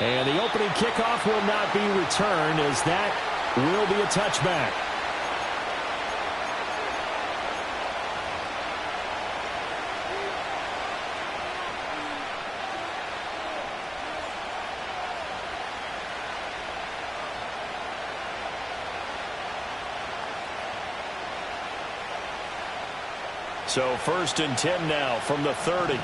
And the opening kickoff will not be returned, as that will be a touchback. So 1st and 10 now from the 30.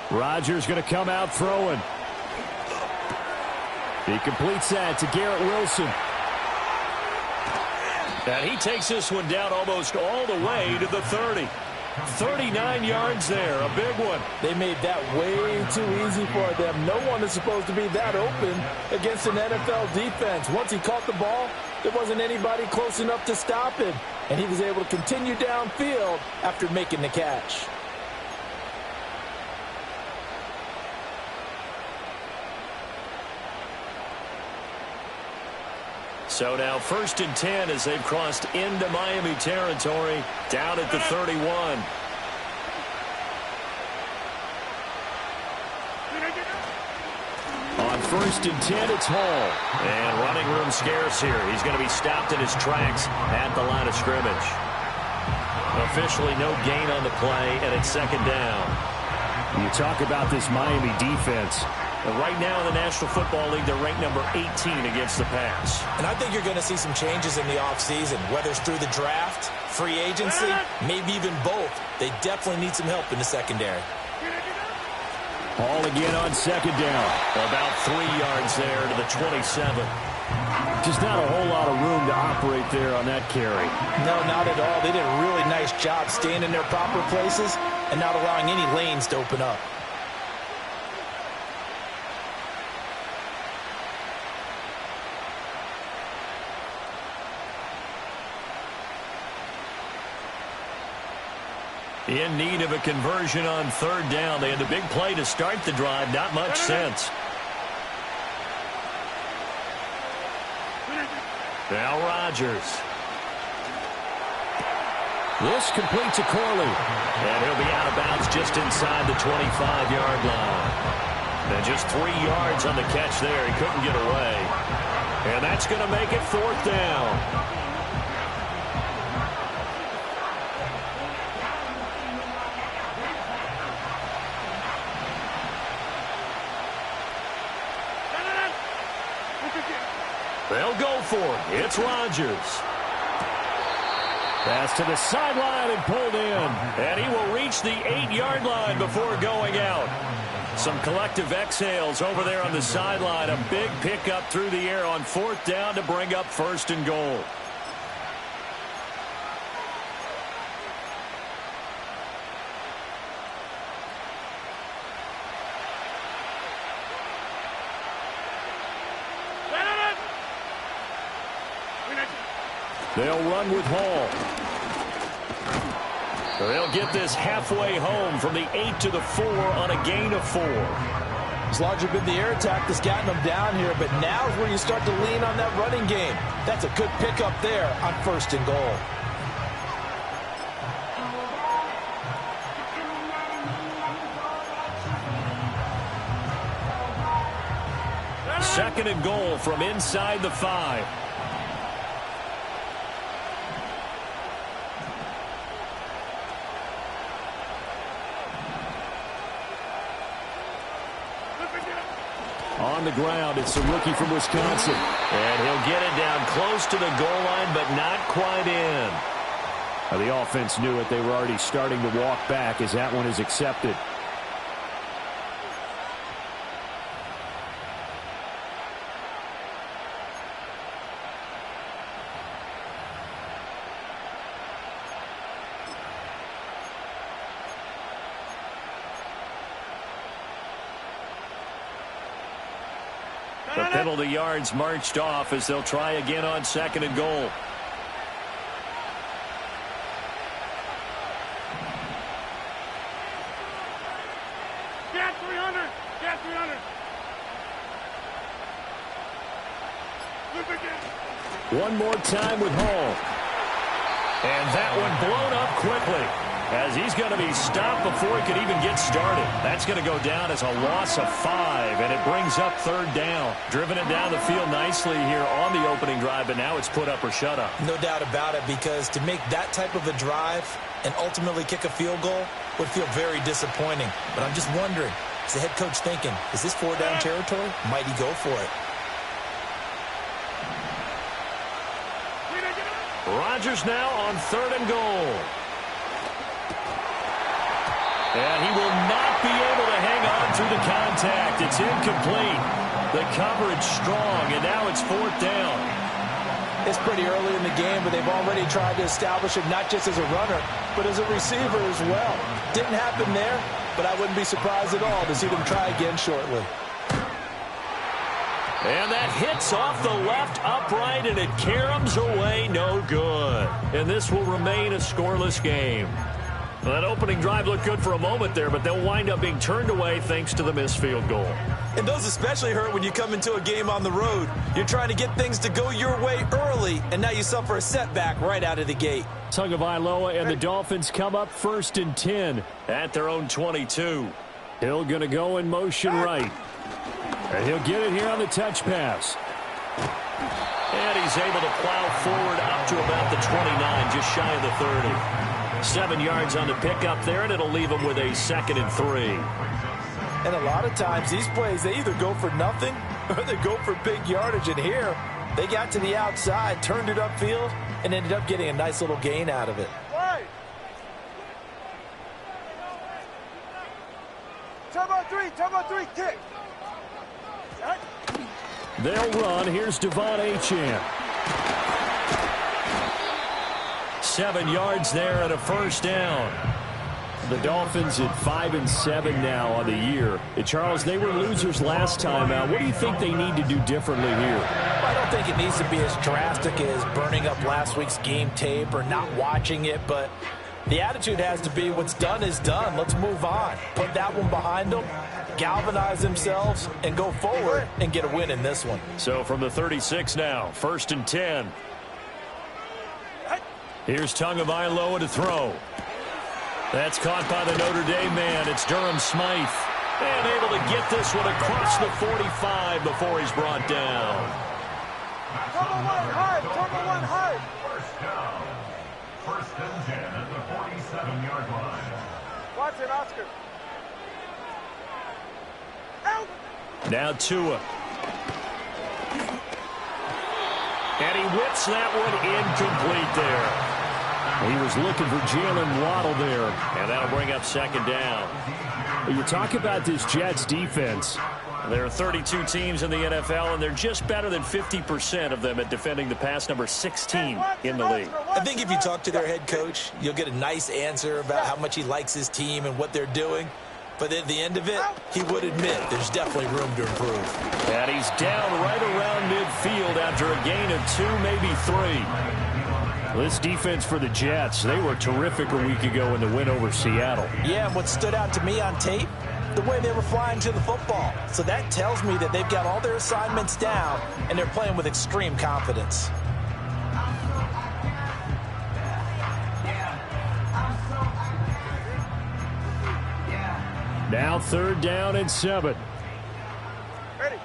Rodgers going to come out throwing. He completes that to Garrett Wilson. And he takes this one down almost all the way to the 30. 39 yards there, a big one. They made that way too easy for them. No one is supposed to be that open against an NFL defense. Once he caught the ball, there wasn't anybody close enough to stop him. And he was able to continue downfield after making the catch. So now 1st and 10 as they've crossed into Miami territory, down at the 31. On 1st and 10, it's Hall. And running room scarce here. He's going to be stopped in his tracks at the line of scrimmage. Officially no gain on the play, and it's 2nd down. You talk about this Miami defense. Right now in the National Football League, they're ranked number 18 against the pass. And I think you're going to see some changes in the offseason, whether it's through the draft, free agency, maybe even both. They definitely need some help in the secondary. Hall again on 2nd down. About 3 yards there to the 27. Just not a whole lot of room to operate there on that carry. No, not at all. They did a really nice job staying in their proper places and not allowing any lanes to open up. In need of a conversion on 3rd down. They had the big play to start the drive. Not much sense. Now Rodgers. This complete to Corley. And he'll be out of bounds just inside the 25-yard line. And just 3 yards on the catch there. He couldn't get away. And that's going to make it 4th down. They'll go for it. It's Rodgers. Pass to the sideline and pulled in. And he will reach the 8-yard line before going out. Some collective exhales over there on the sideline. A big pickup through the air on 4th down to bring up 1st and goal. They'll run with Hall. They'll get this halfway home from the 8 to the 4 on a gain of 4. It's largely been the air attack that's gotten them down here, but now is where you start to lean on that running game. That's a good pickup there on 1st and goal. Second and goal from inside the 5. On the ground, it's the rookie from Wisconsin. And he'll get it down close to the goal line, but not quite in. Now, the offense knew it. They were already starting to walk back as that one is accepted. The Penalty yards marched off as they'll try again on 2nd and goal. Get 300. Get 300. One more time with Hall. And that one blown up quickly as he's going to be stopped before he could even get started. That's going to go down as a loss of 5, and it brings up 3rd down. Driven it down the field nicely here on the opening drive, but now it's put up or shut up. No doubt about it, because to make that type of a drive and ultimately kick a field goal would feel very disappointing. But I'm just wondering, is the head coach thinking, is this 4-down territory? Might he go for it? Rodgers now on 3rd and goal. And he will not be able to hang on through the contact. It's incomplete. The coverage strong, and now it's 4th down. It's pretty early in the game, but they've already tried to establish it not just as a runner, but as a receiver as well. Didn't happen there, but I wouldn't be surprised at all to see them try again shortly. And that hits off the left upright, and it caroms away, no good. And this will remain a scoreless game. Well, that opening drive looked good for a moment there, but they'll wind up being turned away thanks to the missed field goal. And those especially hurt when you come into a game on the road. You're trying to get things to go your way early, and now you suffer a setback right out of the gate. Tagovailoa and the Dolphins come up 1st and 10 at their own 22. Hill going to go in motion right. And he'll get it here on the touch pass. And he's able to plow forward up to about the 29, just shy of the 30. 7 yards on the pickup there, and it'll leave him with a 2nd and 3. And a lot of times these plays, they either go for nothing or they go for big yardage. And here, they got to the outside, turned it upfield, and ended up getting a nice little gain out of it. Turbo 3, kick. They'll run. Here's Devon Achane. 7 yards there and a 1st down. The Dolphins at 5-7 now on the year. Charles, they were losers last time out. What do you think they need to do differently here? I don't think it needs to be as drastic as burning up last week's game tape or not watching it, but the attitude has to be what's done is done. Let's move on. Put that one behind them, galvanize themselves, and go forward and get a win in this one. So from the 36 now, 1st and 10. Here's Tagovailoa to throw. That's caught by the Notre Dame man. It's Durham Smythe. And able to get this one across the 45 before he's brought down. Turbo 1 hard. Turbo 1 hard. 1st and 10 at the 47-yard line. Watch it, Oscar. Out. Now Tua. And he whips that one incomplete there. He was looking for Jalen Waddle there. And that'll bring up 2nd down. Well, you talk about this Jets defense. There are 32 teams in the NFL, and they're just better than 50% of them at defending the pass, number 16 in the league. I think if you talk to their head coach, you'll get a nice answer about how much he likes his team and what they're doing. But at the end of it, he would admit there's definitely room to improve. And he's down right around midfield after a gain of 2, maybe 3. This defense for the Jets, they were terrific a week ago in the win over Seattle. Yeah, and what stood out to me on tape, the way they were flying to the football. So that tells me that they've got all their assignments down, and they're playing with extreme confidence. Now 3rd down and 7. Ready.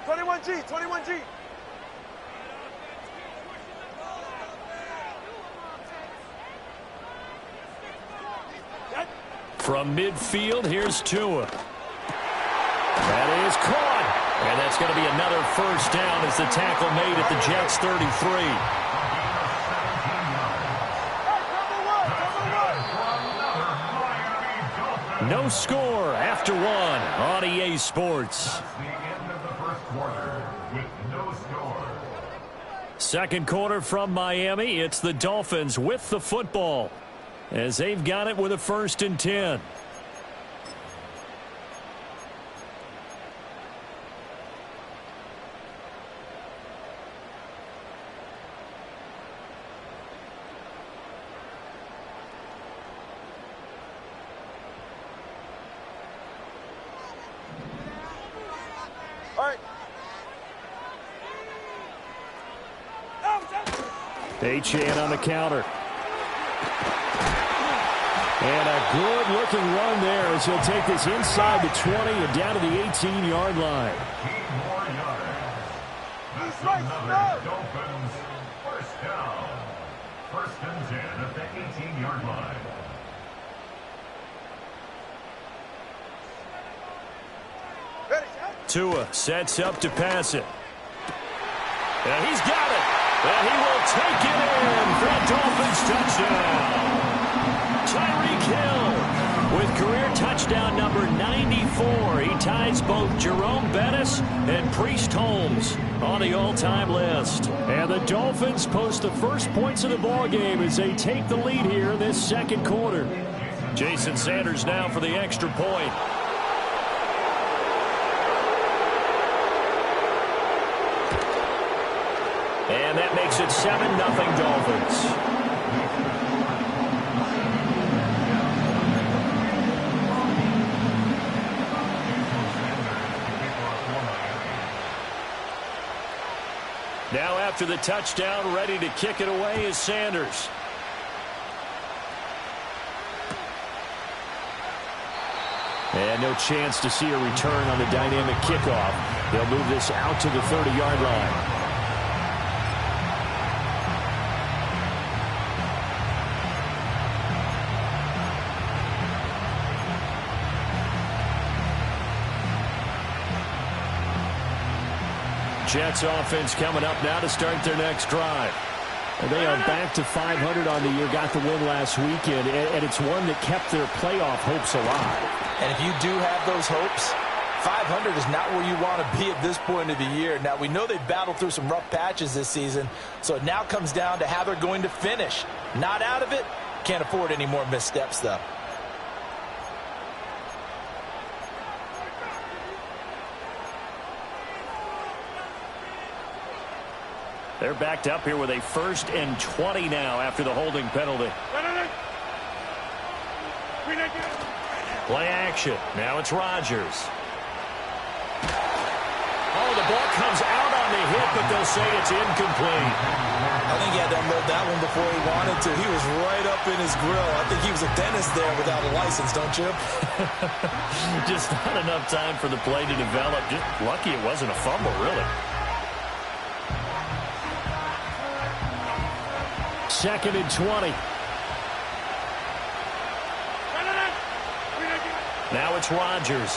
21G, 21G. From midfield, here's Tua. That is caught. And that's going to be another 1st down as the tackle made at the Jets' 33. No score after 1 on EA Sports. Second quarter from Miami. It's the Dolphins with the football as they've got it with a 1st and 10. Achane on the counter. And a good-looking run there as he'll take this inside the 20 and down to the 18-yard line. 8 more yards. That's another Dolphins first down. First and 10 at the 18-yard line. Tua sets up to pass it. And he's got it. And he will take it in for a Dolphins touchdown. Tyreek Hill with career touchdown number 94. He ties both Jerome Bettis and Priest Holmes on the all-time list. And the Dolphins post the first points of the ball game as they take the lead here in this second quarter. Jason Sanders now for the extra point. And that makes it 7-0 Dolphins. Now after the touchdown, ready to kick it away is Sanders. And no chance to see a return on the dynamic kickoff. They'll move this out to the 30-yard line. Jets offense coming up now to start their next drive. And they are back to 500 on the year, got the win last weekend, and it's one that kept their playoff hopes alive. And if you do have those hopes, 500 is not where you want to be at this point of the year. Now, we know they've battled through some rough patches this season, so it now comes down to how they're going to finish. Not out of it, can't afford any more missteps, though. They're backed up here with a 1st and 20 now after the holding penalty. Play action. Now it's Rodgers. Oh, the ball comes out on the hit, but they'll say it's incomplete. I think he had to unload that one before he wanted to. He was right up in his grill. I think he was a dentist there without a license, don't you? Just not enough time for the play to develop. Just lucky it wasn't a fumble, really. 2nd and 20. Now it's Rodgers.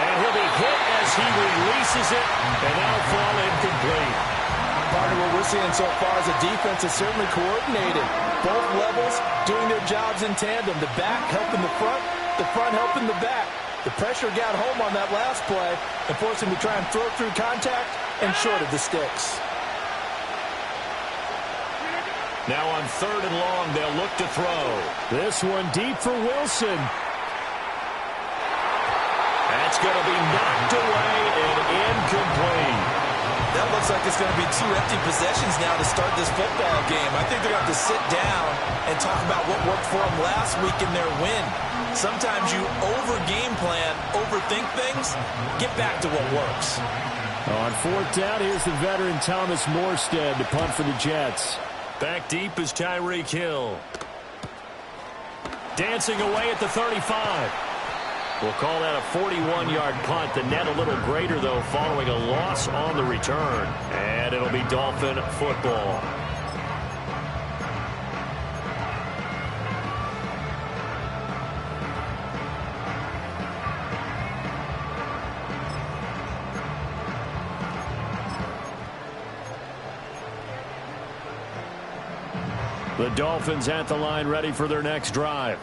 And he'll be hit as he releases it, and that'll fall incomplete. Part of what we're seeing so far is the defense is certainly coordinated. Both levels doing their jobs in tandem. The back helping the front helping the back. The pressure got home on that last play and forced him to try and throw through contact and short of the sticks. Now on 3rd and long, they'll look to throw. This one deep for Wilson. That's going to be knocked away and incomplete. That looks like it's going to be 2 empty possessions now to start this football game. I think they're going to have to sit down and talk about what worked for them last week in their win. Sometimes you over-game plan, overthink things, get back to what works. On 4th down, here's the veteran Thomas Morstead to punt for the Jets. Back deep is Tyreek Hill. Dancing away at the 35. We'll call that a 41-yard punt. The net a little greater, though, following a loss on the return. And it'll be Dolphin football. The Dolphins at the line ready for their next drive.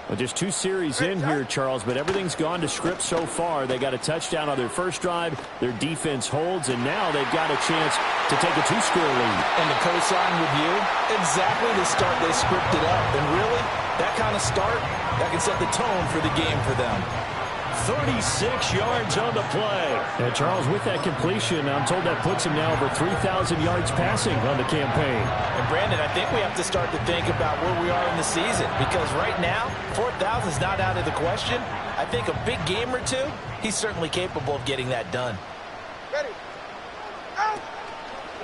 Well, just 2 series in here, Charles, but everything's gone to script so far. They got a touchdown on their first drive. Their defense holds, and now they've got a chance to take a 2-score lead. And the co-sign with you, exactly the start they scripted up. And really, that kind of start, that can set the tone for the game for them. 36 yards on the play. And Charles, with that completion, I'm told that puts him now over 3,000 yards passing on the campaign. And Brandon, I think we have to start to think about where we are in the season, because right now, 4,000 is not out of the question. I think a big game or two, he's certainly capable of getting that done. Ready. Out.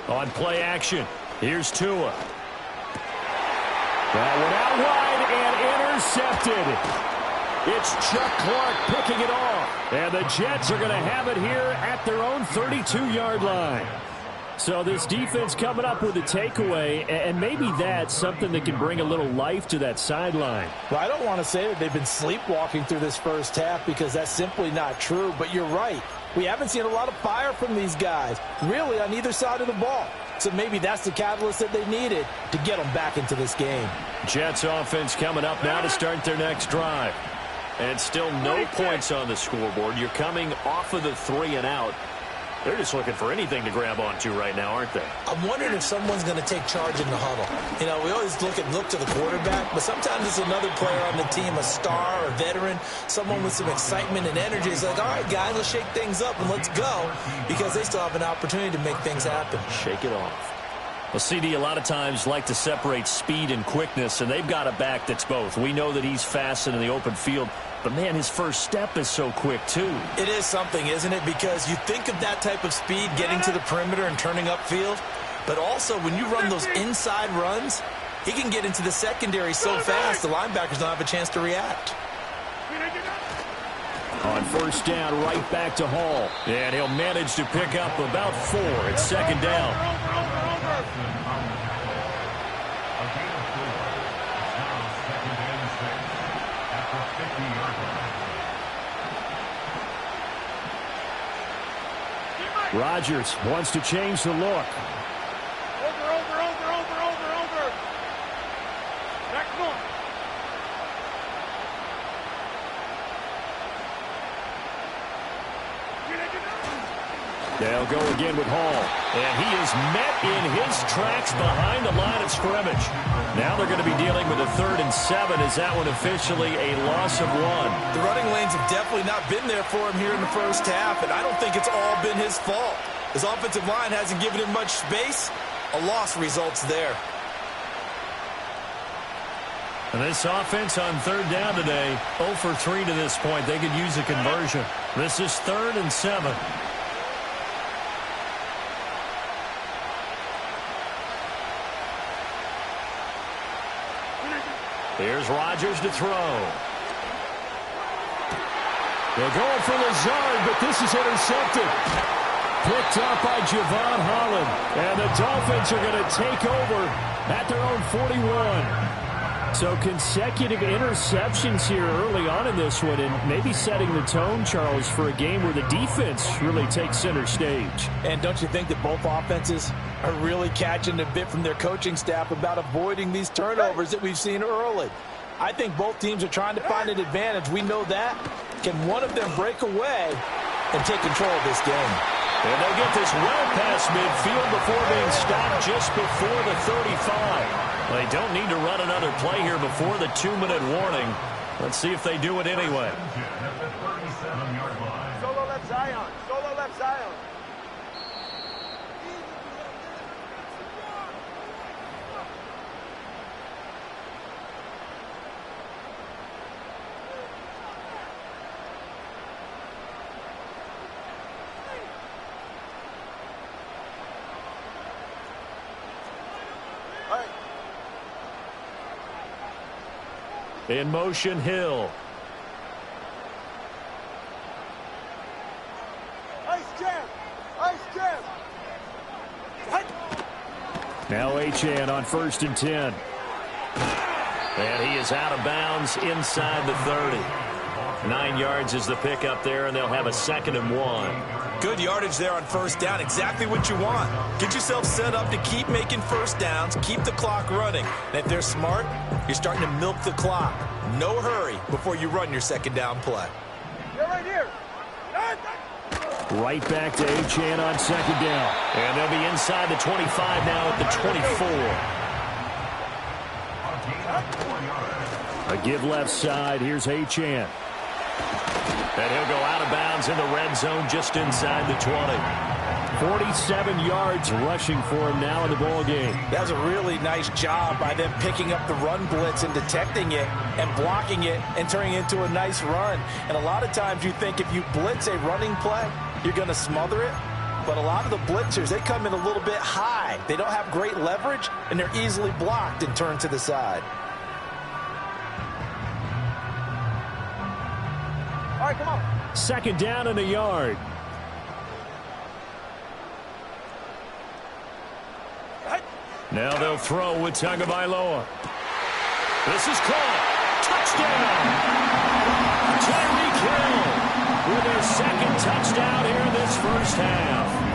On play action, here's Tua. That one out wide and intercepted. It's Chuck Clark picking it off. And the Jets are going to have it here at their own 32-yard line. So this defense coming up with a takeaway, and maybe that's something that can bring a little life to that sideline. Well, I don't want to say that they've been sleepwalking through this first half because that's simply not true, but you're right. We haven't seen a lot of fire from these guys, really, on either side of the ball. So maybe that's the catalyst that they needed to get them back into this game. Jets offense coming up now to start their next drive. And still no points on the scoreboard. You're coming off of the 3 and out. They're just looking for anything to grab onto right now, aren't they? I'm wondering if someone's going to take charge in the huddle. You know, we always look to the quarterback, but sometimes it's another player on the team, a star, a veteran, someone with some excitement and energy. It's like, all right, guys, let's shake things up and let's go, because they still have an opportunity to make things happen. Shake it off. Well, CD a lot of times like to separate speed and quickness, and they've got a back that's both. We know that he's fast in the open field, but, man, his first step is so quick, too. It is something, isn't it? Because you think of that type of speed getting to the perimeter and turning upfield, but also when you run those inside runs, he can get into the secondary so fast the linebackers don't have a chance to react. On first down, right back to Hall. And he'll manage to pick up about 4. It's second down. Rodgers wants to change the look. Over. Back north. They'll go again with Hall. And he is met in his tracks behind the line of scrimmage. Now they're going to be dealing with a 3rd and 7. Is that one officially a loss of 1? The running lanes have definitely not been there for him here in the first half, and I don't think it's all been his fault. His offensive line hasn't given him much space. A loss results there. And this offense on 3rd down today, 0 for 3 to this point. They could use a conversion. This is 3rd and 7. Here's Rodgers to throw. They're going for Lazard, but this is intercepted. Picked up by Javon Holland. And the Dolphins are going to take over at their own 41. So consecutive interceptions here early on in this one, and maybe setting the tone, Charles, for a game where the defense really takes center stage. And don't you think that both offenses are really catching a bit from their coaching staff about avoiding these turnovers that we've seen early? I think both teams are trying to find an advantage. We know that. Can one of them break away and take control of this game? And they'll get this well past midfield before being stopped just before the 35. They don't need to run another play here before the 2-minute warning. Let's see if they do it anyway. Solo left Zion. Solo left Zion. In motion, Hill. Ice jam. Ice jam. Now Achane on 1st and 10. And he is out of bounds inside the 30. 9 yards is the pickup there, and they'll have a 2nd and 1. Good yardage there on first down. Exactly what you want. Get yourself set up to keep making first downs, keep the clock running. And if they're smart, you're starting to milk the clock. No hurry before you run your 2nd down play. They're right here. Right back to Achane on 2nd down. And they'll be inside the 25 now at the 24. A give left side. Here's Achane. And he'll go out of bounds in the red zone just inside the 20. 47 yards rushing for him now in the ball game. That was a really nice job by them picking up the run blitz and detecting it and blocking it and turning it into a nice run. And a lot of times you think if you blitz a running play, you're going to smother it. but a lot of the blitzers, they come in a little bit high. They don't have great leverage, and they're easily blocked and turned to the side. All right, come on. Second down and a yard. Now they'll throw with Tagovailoa. This is caught. Touchdown! Tyreek Hill with their second touchdown here in this first half.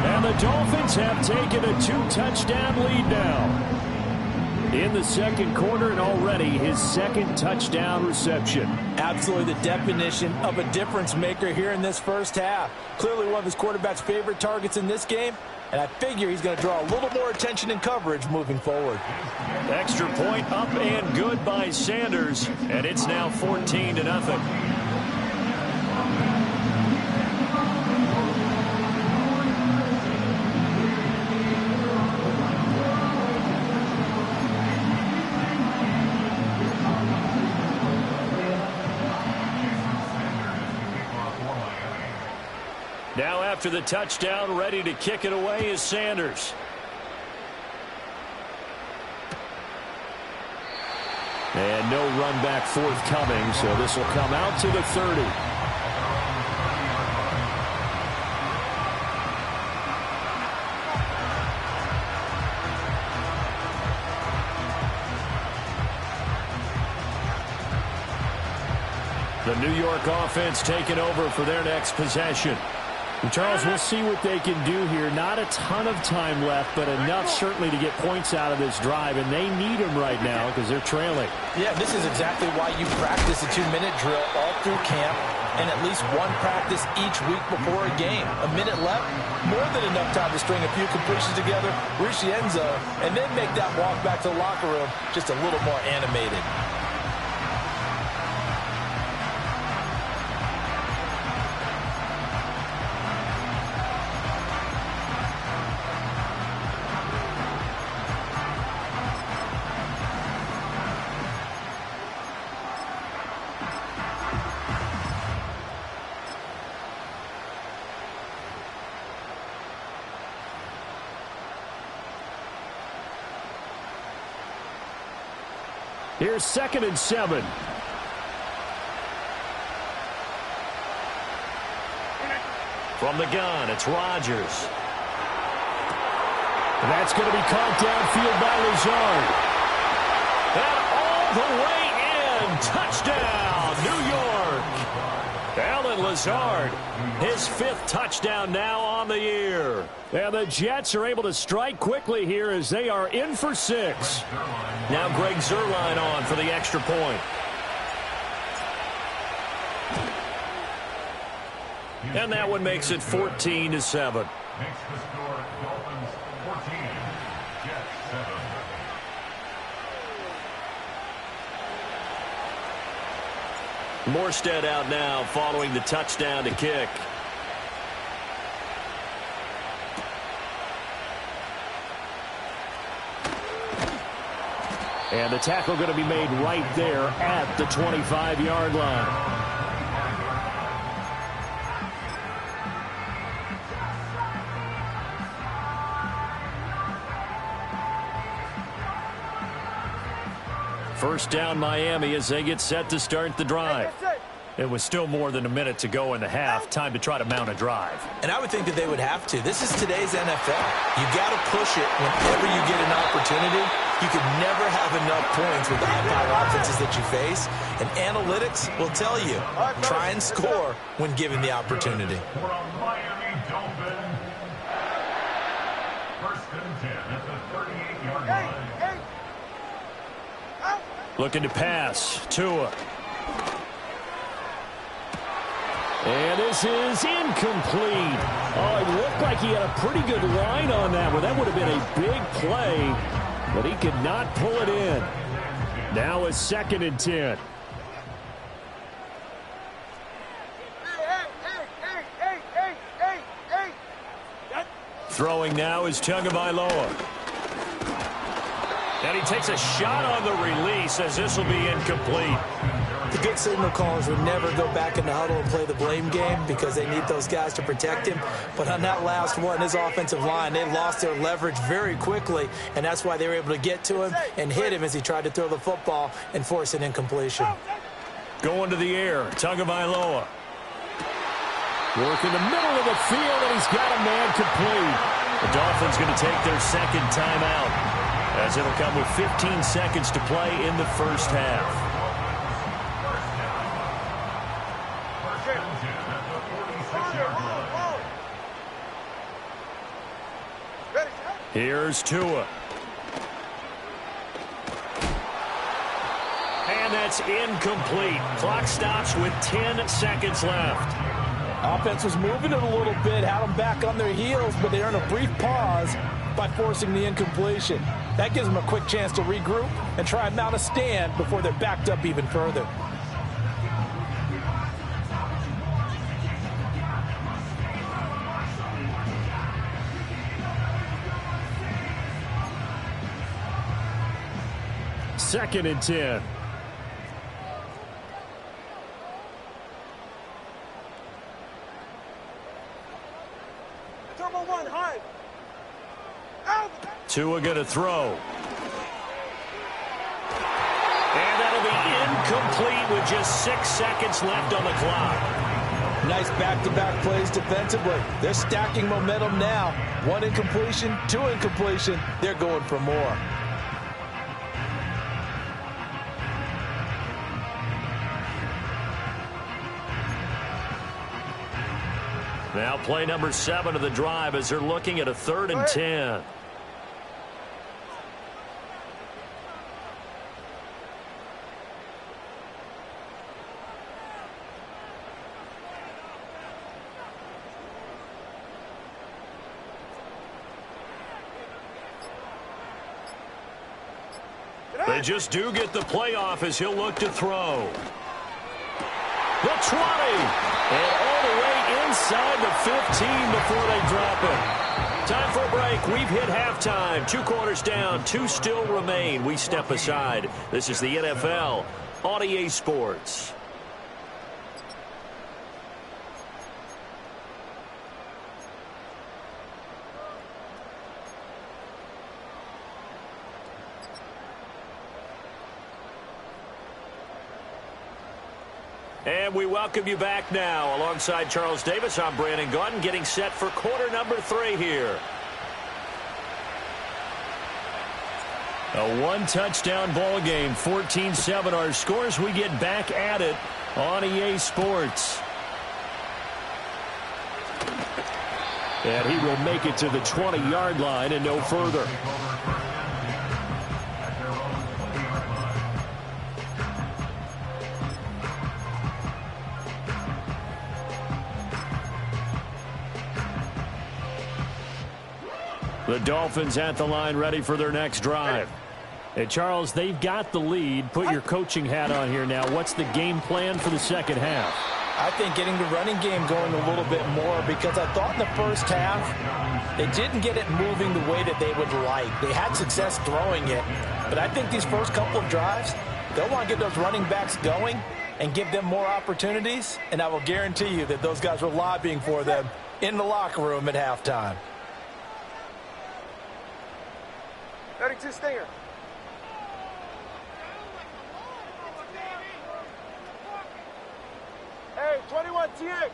And the Dolphins have taken a 2-touchdown lead now. In the second quarter, and already his second touchdown reception. Absolutely the definition of a difference maker here in this first half. Clearly one of his quarterback's favorite targets in this game, and I figure he's going to draw a little more attention and coverage moving forward. Extra point up and good by Sanders, and it's now 14-0. Now after the touchdown, ready to kick it away is Sanders. And no run back forthcoming, so this will come out to the 30. The New York offense taking over for their next possession. And Charles, we'll see what they can do here. Not a ton of time left, but enough certainly to get points out of this drive, and they need them right now because they're trailing. Yeah, this is exactly why you practice a 2-minute drill all through camp and at least one practice each week before a game. A minute left, more than enough time to string a few completions together, reach the end zone, and then make that walk back to the locker room just a little more animated. Here's 2nd and 7. From the gun, it's Rodgers. And that's going to be caught downfield by Lazard. And all the way in. Touchdown, New York. Allen Lazard, his 5th touchdown now on the year. And the Jets are able to strike quickly here as they are in for 6. Now Greg Zuerlein on for the extra point. And that one makes it 14-7. Makes the score Dolphins 14, Jets 7. Morstead out now following the touchdown to kick. And the tackle going to be made right there at the 25-yard line. First down Miami as they get set to start the drive. It was still more than a minute to go in the half. Time to try to mount a drive. And I would think that they would have to. This is today's NFL. You got to push it whenever you get an opportunity. You can never have enough points with the high-powered offenses that you face. And analytics will tell you, try and score when given the opportunity. For a Miami Dolphin, 1st and 10 at the 38-yard line. Looking to pass. Tua. And this is incomplete. Oh, it looked like he had a pretty good line on that one. That would have been a big play, but he could not pull it in. Now a 2nd and 10. Throwing now is Tagovailoa. And he takes a shot on the release as this will be incomplete. The good signal callers would never go back in the huddle and play the blame game because they need those guys to protect him. But on that last one, his offensive line, they lost their leverage very quickly, and that's why they were able to get to him and hit him as he tried to throw the football and force an incompletion. Going to the air, Tagovailoa. Work in the middle of the field, and he's got a man complete. The Dolphins going to take their second timeout, as it'll come with 15 seconds to play in the first half. Here's Tua. And that's incomplete. Clock stops with 10 seconds left. Offense was moving it a little bit, had them back on their heels, but they earned a brief pause by forcing the incompletion. That gives them a quick chance to regroup and try and mount a stand before they're backed up even further. Second and 10. Tua going to throw. And that'll be incomplete with just 6 seconds left on the clock. Nice back-to-back plays defensively. They're stacking momentum now. 1 incompletion, 2 incompletion. They're going for more. Now play number 7 of the drive as they're looking at a 3rd and 10. They just do get the playoff as he'll look to throw. The 20. And all the way inside the 15 before they drop it. Time for a break. We've hit halftime. 2 quarters down. 2 still remain. We step aside. This is the NFL on EA Sports. And we welcome you back now. Alongside Charles Davis, I'm Brandon Gaudin, getting set for quarter number 3 here. A 1-touchdown ball game, 14-7 our scores. We get back at it on EA Sports. And he will make it to the 20-yard line and no further. The Dolphins at the line, ready for their next drive. Hey, Charles, they've got the lead. Put your coaching hat on here now. What's the game plan for the second half? I think getting the running game going a little bit more, because I thought in the first half they didn't get it moving the way that they would like. They had success throwing it, but I think these first couple of drives, they'll want to get those running backs going and give them more opportunities, and I will guarantee you that those guys were lobbying for them in the locker room at halftime. 32 Stinger. Hey, 21 TX.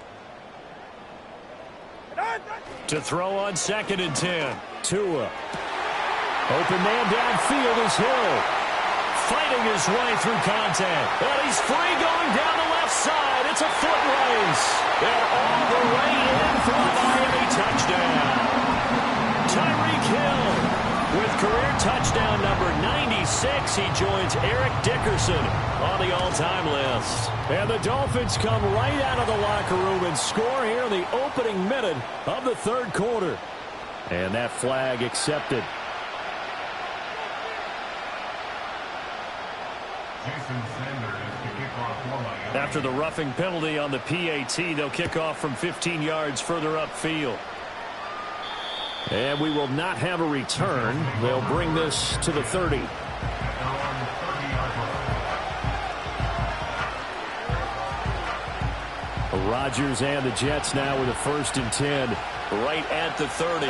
To throw on 2nd and 10. Tua. Open man downfield is Hill. Fighting his way through contact. And he's free going down the left side. It's a foot race. And all the way in for a Miami touchdown. Tyreek Hill. With career touchdown number 96, he joins Eric Dickerson on the all-time list. And the Dolphins come right out of the locker room and score here in the opening minute of the 3rd quarter. And that flag accepted. After the roughing penalty on the PAT, they'll kick off from 15 yards further upfield. And we will not have a return. They'll bring this to the 30. Rodgers and the Jets now with a 1st and 10 right at the 30.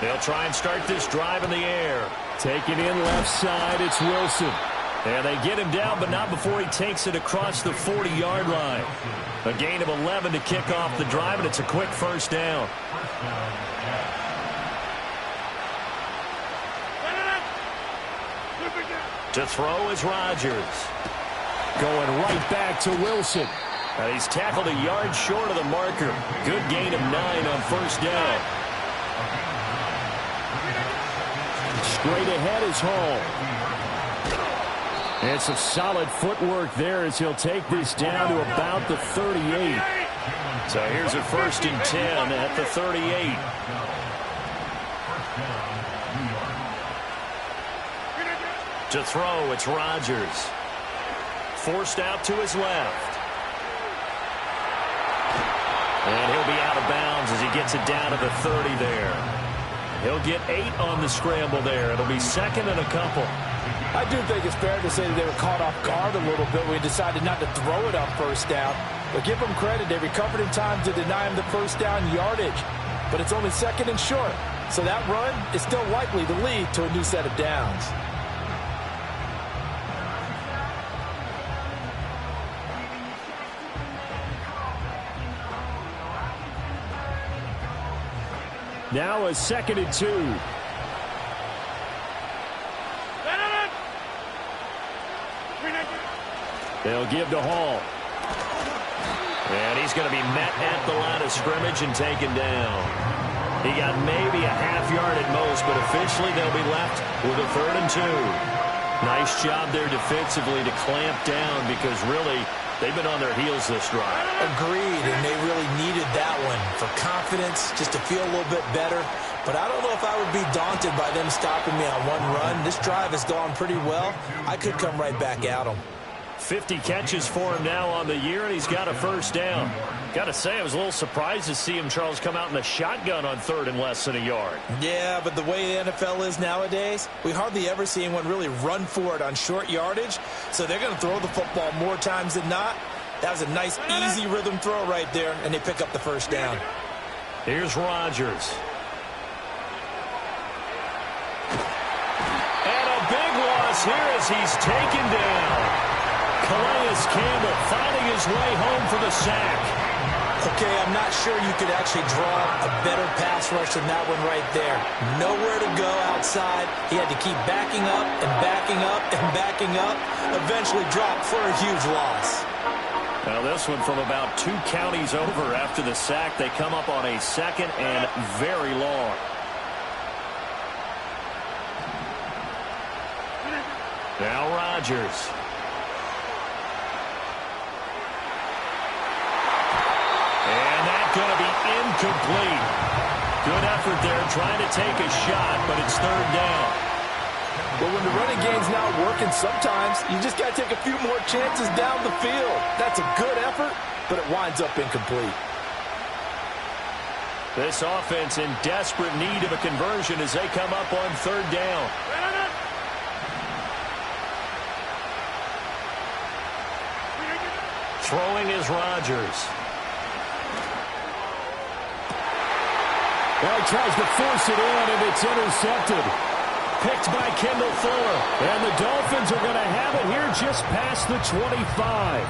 They'll try and start this drive in the air. Taking in left side, it's Wilson. And they get him down, but not before he takes it across the 40-yard line. A gain of 11 to kick off the drive, and it's a quick 1st down. To throw is Rodgers. Going right back to Wilson. And he's tackled a yard short of the marker. Good gain of 9 on 1st down. Straight ahead is Hall. And some solid footwork there as he'll take this down to about the 38. So here's a 1st and 10 at the 38. To throw, it's Rodgers. Forced out to his left. And he'll be out of bounds as he gets it down to the 30 there. He'll get 8 on the scramble there. It'll be 2nd and a couple. I do think it's fair to say that they were caught off guard a little bit when he decided not to throw it on 1st down. But give them credit. They recovered in time to deny him the 1st down yardage. But it's only 2nd and short. So that run is still likely to lead to a new set of downs. Now a 2nd and 2. They'll give to Hall. And he's going to be met at the line of scrimmage and taken down. He got maybe a half yard at most, but officially they'll be left with a 3rd and 2. Nice job there defensively to clamp down because really they've been on their heels this drive. Agreed, and they really needed that one for confidence, just to feel a little bit better. But I don't know if I would be daunted by them stopping me on one run. This drive has gone pretty well. I could come right back at them. 50 catches for him now on the year, and he's got a 1st down. Got to say, I was a little surprised to see him, Charles, come out in the shotgun on 3rd and less than a yard. Yeah, but the way the NFL is nowadays, we hardly ever see anyone really run for it on short yardage. So they're going to throw the football more times than not. That was a nice, easy rhythm throw right there, and they pick up the 1st down. Here's Rodgers. And a big loss here as he's taken down. Calais Campbell finding his way home for the sack. Okay, I'm not sure you could actually draw a better pass rush than that one right there. Nowhere to go outside. He had to keep backing up and backing up and backing up. Eventually dropped for a huge loss. Now this one from about 2 counties over after the sack. They come up on a 2nd and very long. Now Rodgers. Going to be incomplete. Good effort there trying to take a shot, but it's 3rd down. But when the running game's not working, sometimes you just got to take a few more chances down the field. That's a good effort, but it winds up incomplete. This offense in desperate need of a conversion as they come up on 3rd down. Throwing is Rodgers. Well, he tries to force it in, and it's intercepted. Picked by Kendall Fuller. And the Dolphins are going to have it here just past the 25.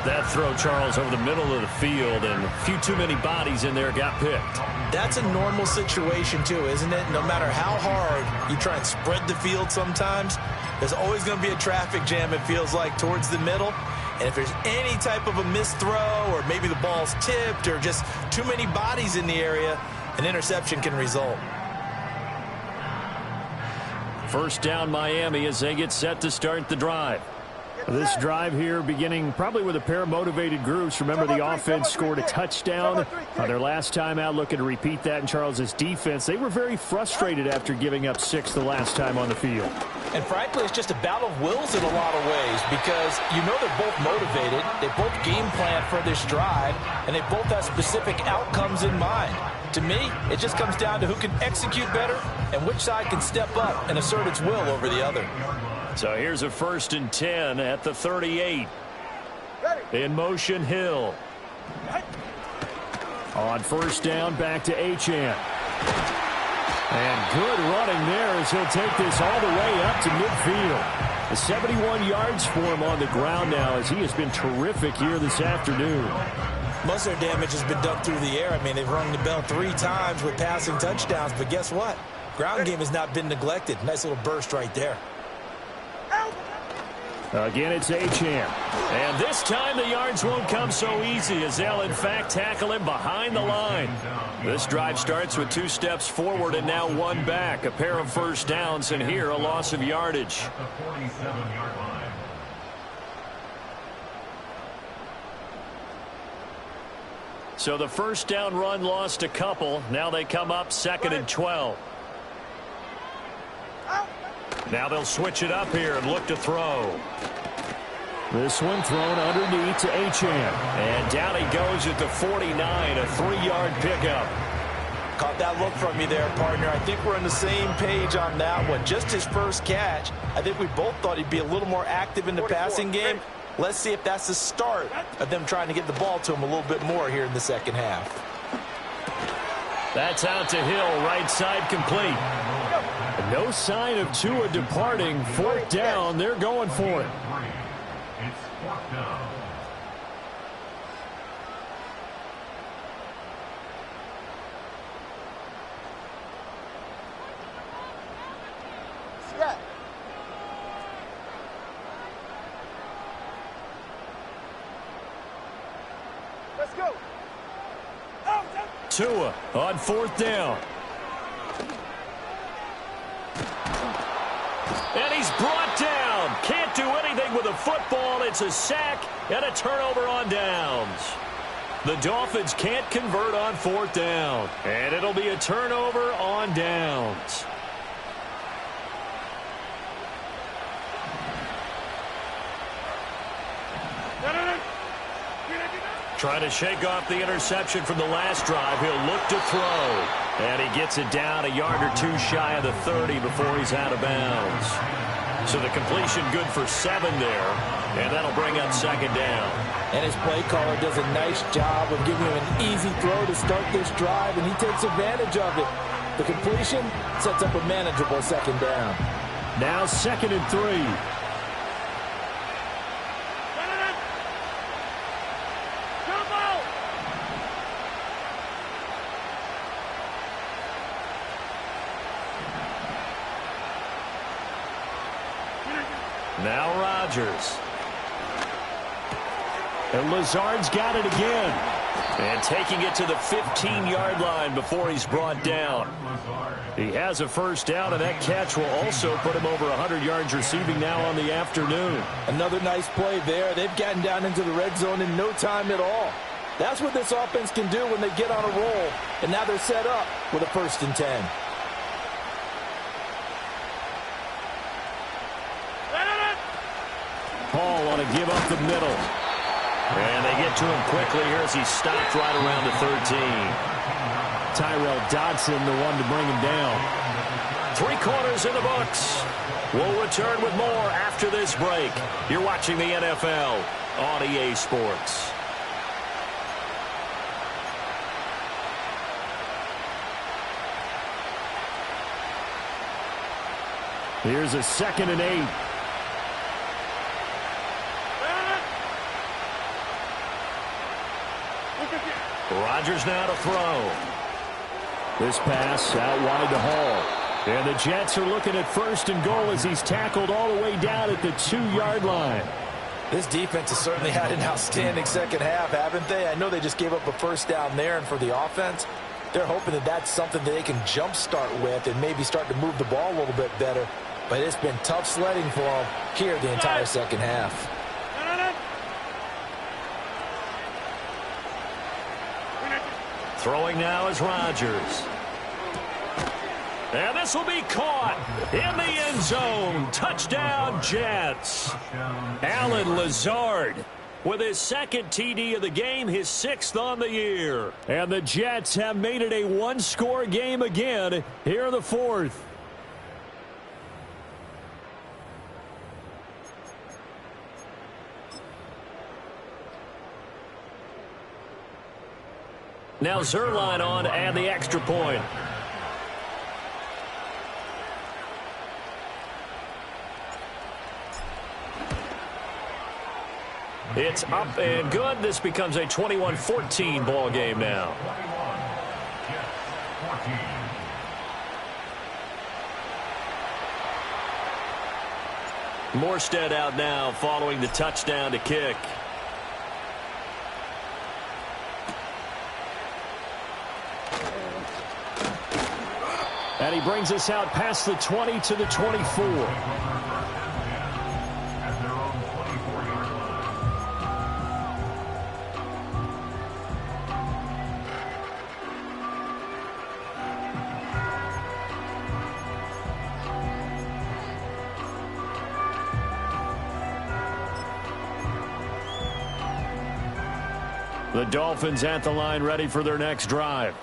That throw, Charles, over the middle of the field, and a few too many bodies in there got picked. That's a normal situation, too, isn't it? No matter how hard you try and spread the field sometimes, there's always going to be a traffic jam, it feels like, towards the middle. And if there's any type of a missed throw or maybe the ball's tipped or just too many bodies in the area, an interception can result. 1st down Miami as they get set to start the drive. This drive here beginning probably with a pair of motivated groups. Remember, the offense scored a touchdown their last time out, looking to repeat that in Charles's defense. They were very frustrated after giving up 6 the last time on the field. And frankly, it's just a battle of wills in a lot of ways because you know they're both motivated. They both game plan for this drive, and they both have specific outcomes in mind. To me, it just comes down to who can execute better and which side can step up and assert its will over the other. So here's a 1st and 10 at the 38. Ready. In motion, Hill. On first down, back to Achane. And good running there as he'll take this all the way up to midfield. 71 yards for him on the ground now as he has been terrific here this afternoon. Most of their damage has been done through the air. I mean, they've rung the bell 3 times with passing touchdowns, but guess what? Ground game has not been neglected. Nice little burst right there. Again, it's Achane. And this time the yards won't come so easy as they'll, in fact, tackle him behind the line. This drive starts with 2 steps forward and now 1 back. A pair of first downs, and here a loss of yardage. At the 47-yard line. So the first down run lost a couple. Now they come up 2nd and 12. Now they'll switch it up here and look to throw. This one thrown underneath to Achane. And down he goes at the 49, a 3-yard pickup. Caught that look from you there, partner. I think we're on the same page on that one. Just his first catch. I think we both thought he'd be a little more active in the passing game. Let's see if that's the start of them trying to get the ball to him a little bit more here in the second half. That's out to Hill, right side complete. No sign of Tua departing. 4th down, they're going for it. It's 4th down. Let's go. Tua on 4th down. And he's brought down. Can't do anything with a football. It's a sack and a turnover on downs. The Dolphins can't convert on 4th down. And it'll be a turnover on downs. Trying to shake off the interception from the last drive. He'll look to throw. And he gets it down a yard or 2 shy of the 30 before he's out of bounds. So the completion good for 7 there. And that'll bring up 2nd down. And his play caller does a nice job of giving him an easy throw to start this drive, and he takes advantage of it. The completion sets up a manageable 2nd down. Now 2nd and 3. Now Rodgers. And Lazard's got it again. And taking it to the 15-yard line before he's brought down. He has a first down, and that catch will also put him over 100 yards receiving now on the afternoon. Another nice play there. They've gotten down into the red zone in no time at all. That's what this offense can do when they get on a roll. And now they're set up with a 1st and 10. Hall on a give up the middle. And they get to him quickly here as he stopped right around the 13. Tyrell Dodson, the one to bring him down. 3 quarters in the books. We'll return with more after this break. You're watching the NFL on EA Sports. Here's a 2nd and 8. Rodgers now to throw. This pass out wide to Hall. And the Jets are looking at 1st and goal as he's tackled all the way down at the 2-yard line. This defense has certainly had an outstanding second half, haven't they? I know they just gave up a first down there, and for the offense, they're hoping that that's something that they can jumpstart with and maybe start to move the ball a little bit better. But it's been tough sledding for them here the entire second half. Throwing now is Rodgers. And this will be caught in the end zone. Touchdown, Jets. Allen Lazard with his 2nd TD of the game, his 6th on the year. And the Jets have made it a 1-score game again here in the 4th. Now Zerline on and the extra point. It's up and good. This becomes a 21-14 ball game now. 21, Morstead out now following the touchdown to kick. And he brings us out past the 20 to the 24. The Dolphins at the line ready for their next drive.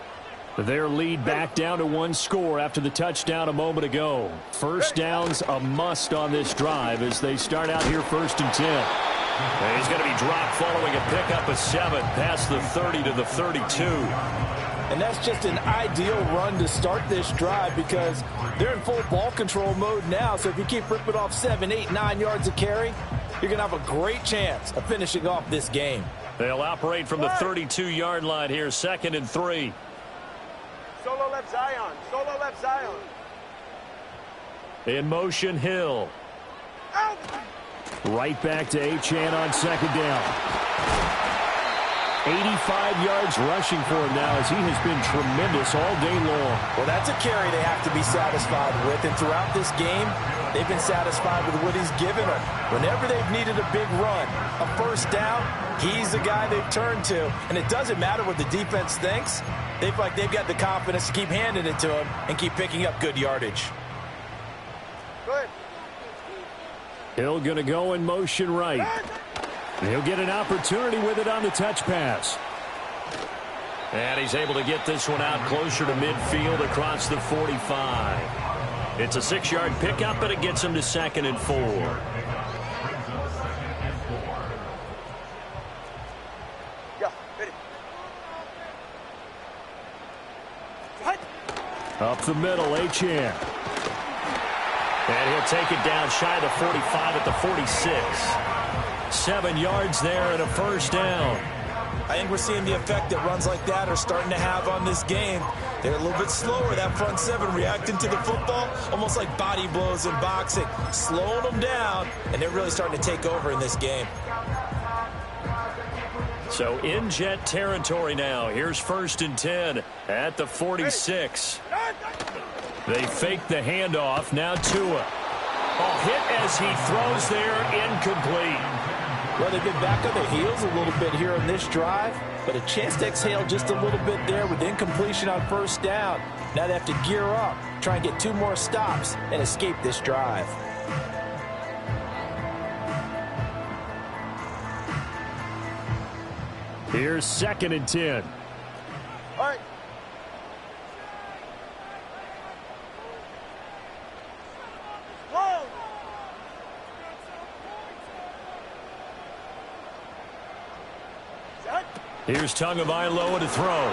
Their lead back down to one score after the touchdown a moment ago. First down's a must on this drive as they start out here 1st and 10. And he's going to be dropped following a pickup of 7 past the 30 to the 32. And that's just an ideal run to start this drive because they're in full ball control mode now. So if you keep ripping off 7, 8, 9 yards of carry, you're going to have a great chance of finishing off this game. They'll operate from the 32-yard line here, 2nd and 3. Solo left Zion. Solo left Zion. In motion, Hill. Out. Right back to Achane on 2nd down. 85 yards rushing for him now as he has been tremendous all day long. Well, that's a carry they have to be satisfied with. And throughout this game, they've been satisfied with what he's given them. Whenever they've needed a big run, a first down, he's the guy they've turned to. And it doesn't matter what the defense thinks. They feel like they've got the confidence to keep handing it to him and keep picking up good yardage. Good. Hill going to go in motion right. He'll get an opportunity with it on the touch pass. And he's able to get this one out closer to midfield across the 45. It's a 6-yard pickup, but it gets him to 2nd and 4. Yeah, ready. Up the middle, Achane. And he'll take it down shy of the 45 at the 46. 7 yards there and a first down. I think we're seeing the effect that runs like that are starting to have on this game. They're a little bit slower, that front 7, reacting to the football, almost like body blows in boxing, slowing them down, and they're really starting to take over in this game. So in Jet territory now. Here's 1st and 10 at the 46. They fake the handoff. Now Tua. Hit as he throws there, incomplete. Well, they've been back on their heels a little bit here on this drive, but a chance to exhale just a little bit there with incompletion on first down. Now they have to gear up, try and get 2 more stops and escape this drive. Here's 2nd and 10. All right. Here's Tagovailoa to throw.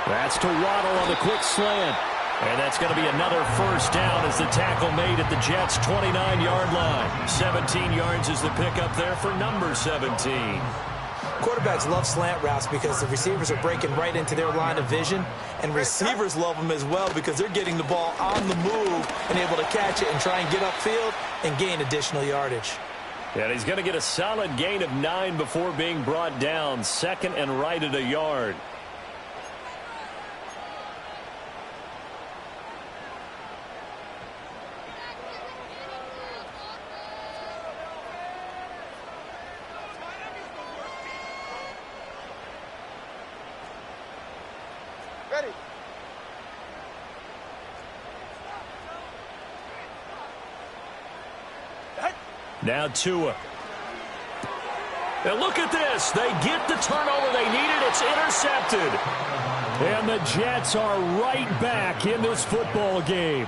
That's to Waddle on the quick slant. And that's going to be another first down as the tackle made at the Jets' 29-yard line. 17 yards is the pickup there for number 17. Quarterbacks love slant routes because the receivers are breaking right into their line of vision, and receivers love them as well because they're getting the ball on the move and able to catch it and try and get upfield and gain additional yardage. And he's going to get a solid gain of 9 before being brought down. 2nd and right at a yard. Ready. Now Tua. And look at this. They get the turnover they needed. It's It's intercepted. And the Jets are right back in this football game.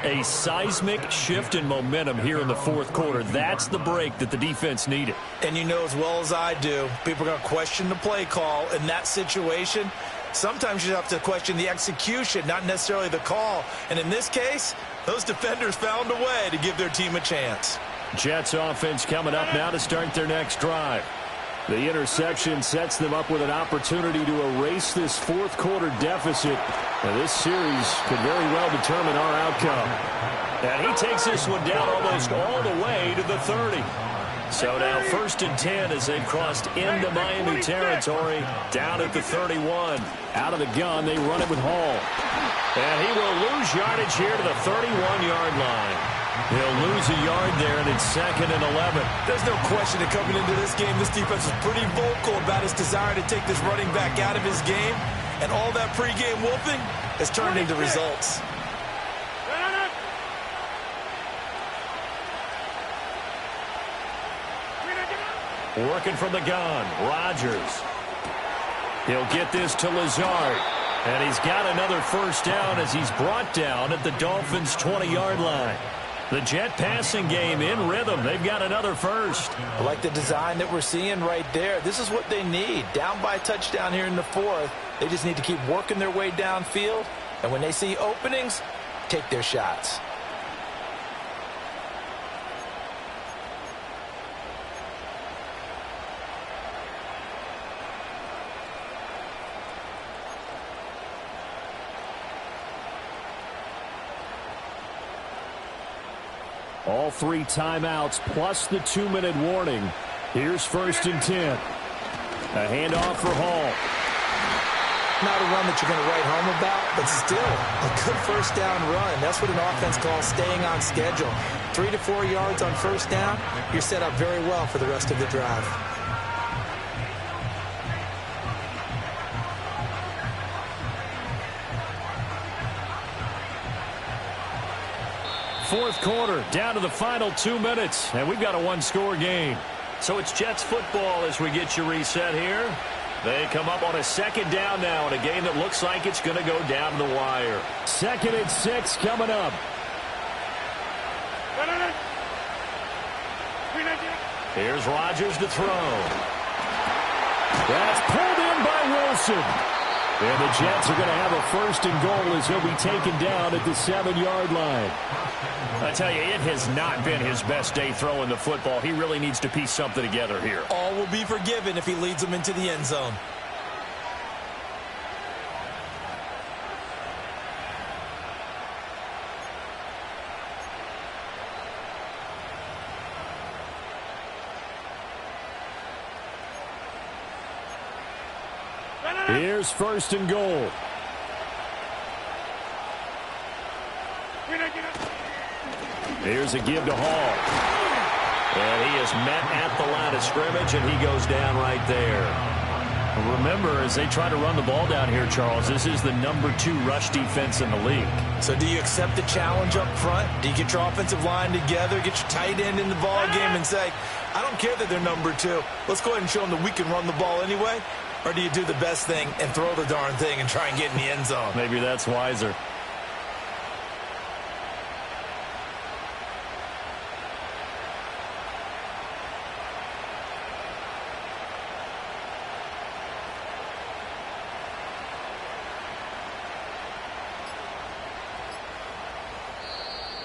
A seismic shift in momentum here in the fourth quarter. That's the break that the defense needed. And you know as well as I do, people are going to question the play call in that situation. Sometimes you have to question the execution, not necessarily the call. And in this case, those defenders found a way to give their team a chance. Jets offense coming up now to start their next drive. The interception sets them up with an opportunity to erase this fourth quarter deficit. Now, this series could very well determine our outcome. And he takes this one down almost all the way to the 30. So now 1st and 10 as they've crossed into Miami territory, down at the 31. Out of the gun, they run it with Hall. And he will lose yardage here to the 31-yard line. He'll lose a yard there, and it's 2nd and 11. There's no question that coming into this game, this defense is pretty vocal about his desire to take this running back out of his game. And all that pregame whooping has turned into results. Working from the gun, Rodgers. He'll get this to Lazard. And he's got another first down as he's brought down at the Dolphins' 20-yard line. The Jet passing game in rhythm. They've got another first. I like the design that we're seeing right there. This is what they need. Down by a touchdown here in the fourth. They just need to keep working their way downfield. And when they see openings, take their shots. All 3 timeouts plus the 2-minute warning. Here's 1st and 10. A handoff for Hall. Not a run that you're going to write home about, but still a good first down run. That's what an offense calls staying on schedule. 3 to 4 yards on first down, you're set up very well for the rest of the drive. Fourth quarter, down to the final 2 minutes, and we've got a one-score game. So it's Jets football as we get you reset here. They come up on a 2nd down now in a game that looks like it's going to go down to the wire. 2nd and 6 coming up. Here's Rodgers to throw. That's pulled in by Wilson. And the Jets are going to have a 1st and goal as he'll be taken down at the 7-yard line. I tell you, it has not been his best day throwing the football. He really needs to piece something together here. All will be forgiven if he leads them into the end zone. Here's 1st and goal. Here's a give to Hall. And he is met at the line of scrimmage, and he goes down right there. Remember, as they try to run the ball down here, Charles, this is the number 2 rush defense in the league. So do you accept the challenge up front? Do you get your offensive line together, get your tight end in the ball game and say, I don't care that they're number 2. Let's go ahead and show them that we can run the ball anyway? Or do you do the best thing and throw the darn thing and try and get in the end zone? Maybe that's wiser.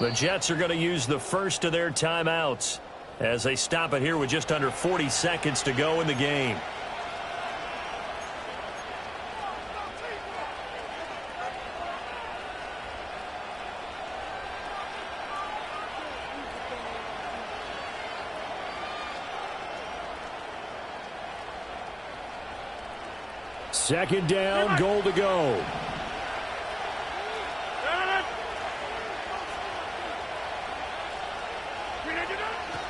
The Jets are going to use the first of their timeouts as they stop it here with just under 40 seconds to go in the game. Second down, goal to go.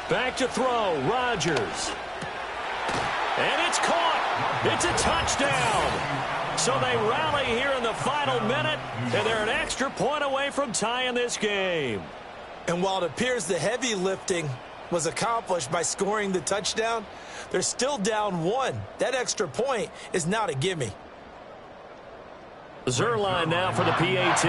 Back to throw, Rodgers. And it's caught. It's a touchdown. So they rally here in the final minute, and they're an extra point away from tying this game. And while it appears the heavy lifting was accomplished by scoring the touchdown, They're still down 1. That extra point is not a gimme. Zerline now for the PAT.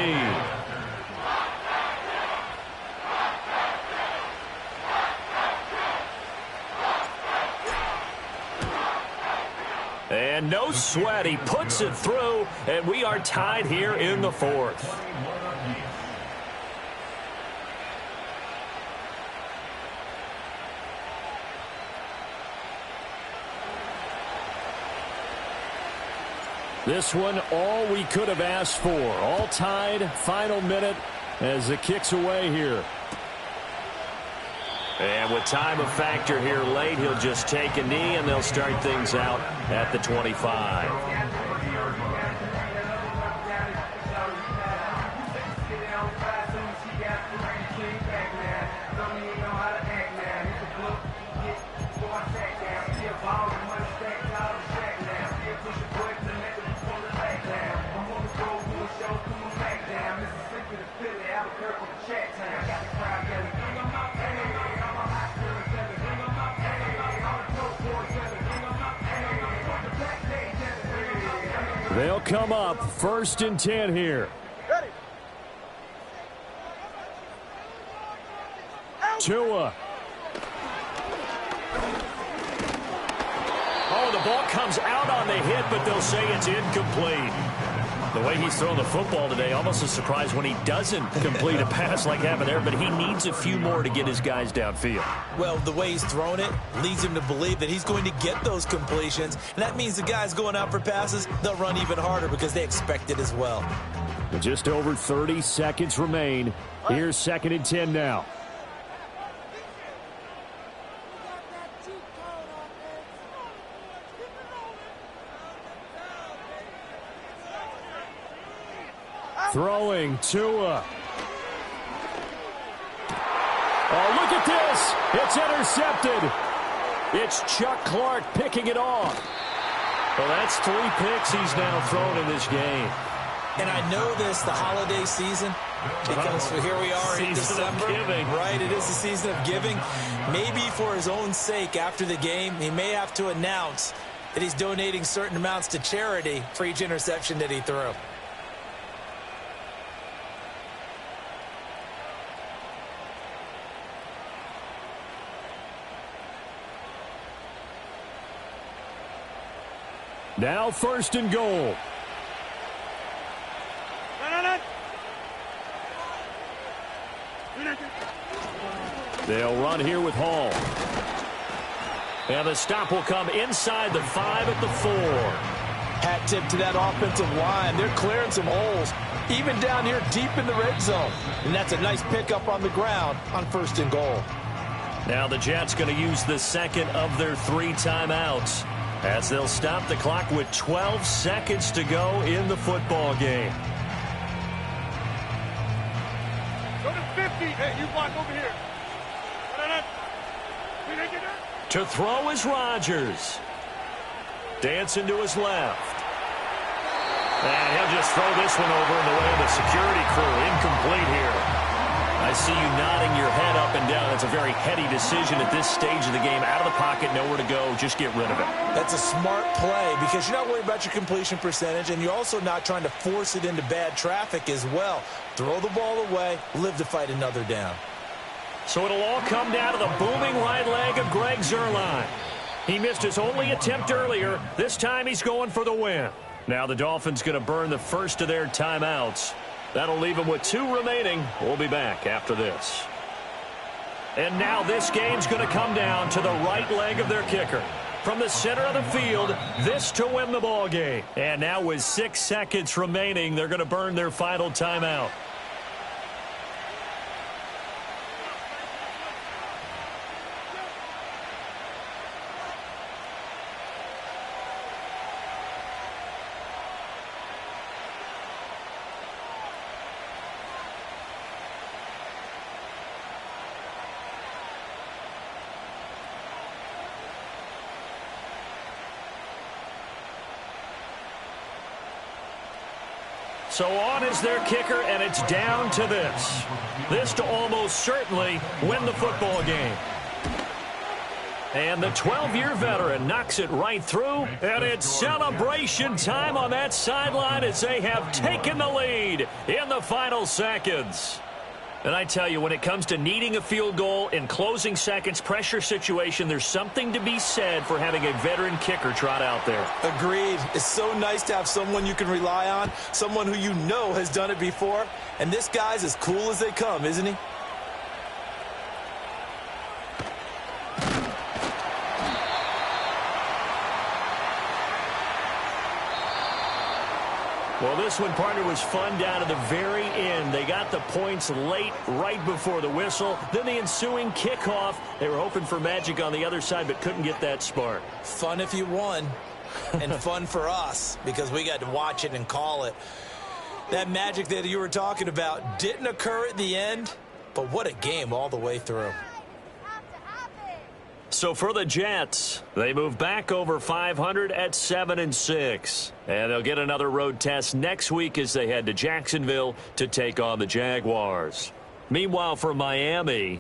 And no sweat. He puts it through, and we are tied here in the 4th. This one, all we could have asked for. All tied, final minute as it kicks away here. And with time a factor here late, he'll just take a knee, and they'll start things out at the 25. They'll come up 1st and 10 here. Ready. Tua. Oh, the ball comes out on the hit, but they'll say it's incomplete. The way he's throwing the football today, almost a surprise when he doesn't complete a pass like happened there, but he needs a few more to get his guys downfield. Well, the way he's thrown it leads him to believe that he's going to get those completions, and that means the guys going out for passes, they'll run even harder because they expect it as well. Just over 30 seconds remain. Here's 2nd and 10 now. Throwing Tua. Oh, look at this. It's intercepted. It's Chuck Clark picking it off. Well, that's 3 picks he's now thrown in this game. And I know this, the holiday season, because here we are in December. Right, it is the season of giving. Maybe for his own sake after the game, he may have to announce that he's donating certain amounts to charity for each interception that he threw. Now 1st and goal. They'll run here with Hall. And the stop will come inside the 5 at the 4. Hat tip to that offensive line. They're clearing some holes, even down here deep in the red zone. And that's a nice pickup on the ground on 1st and goal. Now the Jets going to use the 2nd of their 3 timeouts, as they'll stop the clock with 12 seconds to go in the football game. Go to 50. Hey, you block over here. To throw is Rodgers. Dancing to his left. And he'll just throw this one over in the way of the security crew. Incomplete here. I see you nodding your head up and down. That's a very heady decision at this stage of the game. Out of the pocket, nowhere to go. Just get rid of it. That's a smart play because you're not worried about your completion percentage, and you're also not trying to force it into bad traffic as well. Throw the ball away, live to fight another down. So it'll all come down to the booming right leg of Greg Zuerlein. He missed his only attempt earlier. This time he's going for the win. Now the Dolphins going to burn the first of their timeouts. That'll leave them with 2 remaining. We'll be back after this. And now this game's going to come down to the right leg of their kicker. From the center of the field, this to win the ball game. And now with 6 seconds remaining, they're going to burn their final timeout. So on is their kicker, and it's down to this. This to almost certainly win the football game. And the 12-year veteran knocks it right through, and it's celebration time on that sideline as they have taken the lead in the final seconds. And I tell you, when it comes to needing a field goal in closing seconds, pressure situation, there's something to be said for having a veteran kicker trot out there. Agreed. It's so nice to have someone you can rely on, someone who you know has done it before. And this guy's as cool as they come, isn't he? Well, this one, partner, was fun down to the very end. They got the points late, right before the whistle. Then the ensuing kickoff. They were hoping for magic on the other side, but couldn't get that spark. Fun if you won, and fun for us, because we got to watch it and call it. That magic that you were talking about didn't occur at the end, but what a game all the way through. So for the Jets, they move back over 500 at 7-6. And they'll get another road test next week as they head to Jacksonville to take on the Jaguars. Meanwhile, for Miami,